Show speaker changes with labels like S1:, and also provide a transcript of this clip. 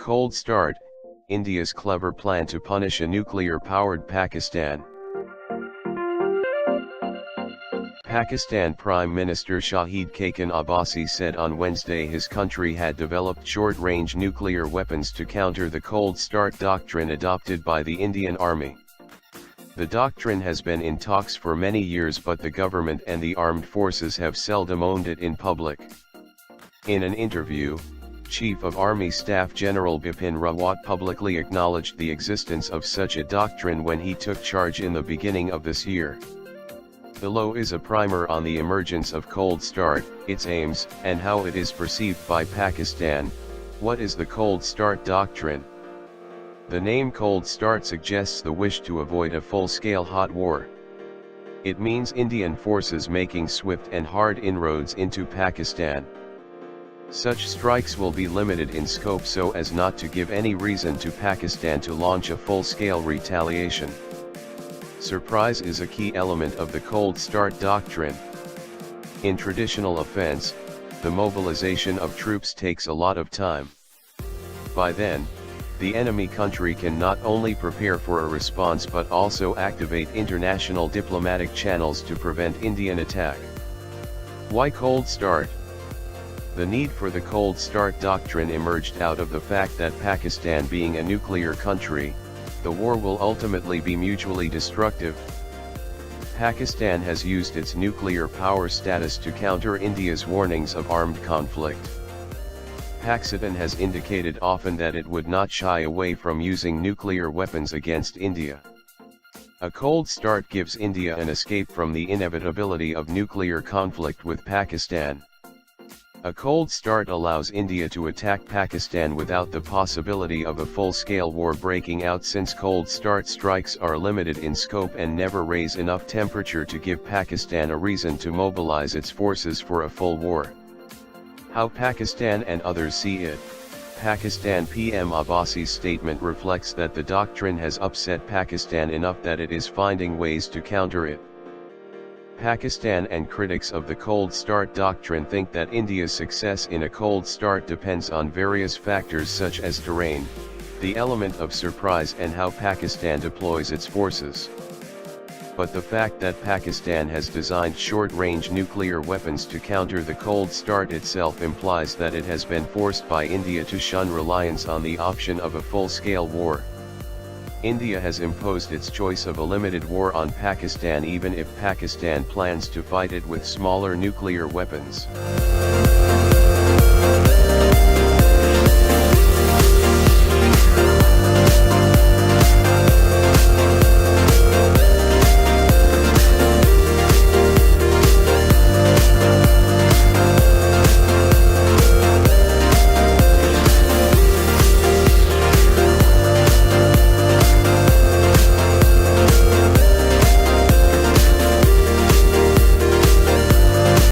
S1: cold start, India's clever plan to punish a nuclear-powered Pakistan. Pakistan Prime Minister Shahid Khaqan Abbasi said on Wednesday his country had developed short-range nuclear weapons to counter the cold start doctrine adopted by the Indian Army. The doctrine has been in talks for many years, but the government and the armed forces have seldom owned it in public. In an interview, Chief of Army Staff General Bipin Rawat publicly acknowledged the existence of such a doctrine when he took charge in the beginning of this year. Below is a primer on the emergence of cold start, its aims, and how it is perceived by Pakistan. What is the cold start doctrine? The name cold start suggests the wish to avoid a full-scale hot war. It means Indian forces making swift and hard inroads into Pakistan. Such strikes will be limited in scope so as not to give any reason to Pakistan to launch a full-scale retaliation. Surprise is a key element of the cold start doctrine. In traditional offense, the mobilization of troops takes a lot of time. By then, the enemy country can not only prepare for a response but also activate international diplomatic channels to prevent Indian attack. Why cold start? The need for the cold start doctrine emerged out of the fact that Pakistan being a nuclear country, the war will ultimately be mutually destructive. Pakistan has used its nuclear power status to counter India's warnings of armed conflict. Pakistan has indicated often that it would not shy away from using nuclear weapons against India. A cold start gives India an escape from the inevitability of nuclear conflict with Pakistan. A cold start allows India to attack Pakistan without the possibility of a full-scale war breaking out, since cold start strikes are limited in scope and never raise enough temperature to give Pakistan a reason to mobilize its forces for a full war. How Pakistan and others see it. Pakistan PM Abbasi's statement reflects that the doctrine has upset Pakistan enough that it is finding ways to counter it. Pakistan and critics of the cold start doctrine think that India's success in a cold start depends on various factors such as terrain, the element of surprise, and how Pakistan deploys its forces. But the fact that Pakistan has designed short-range nuclear weapons to counter the cold start itself implies that it has been forced by India to shun reliance on the option of a full-scale war. India has imposed its choice of a limited war on Pakistan even if Pakistan plans to fight it with smaller nuclear weapons.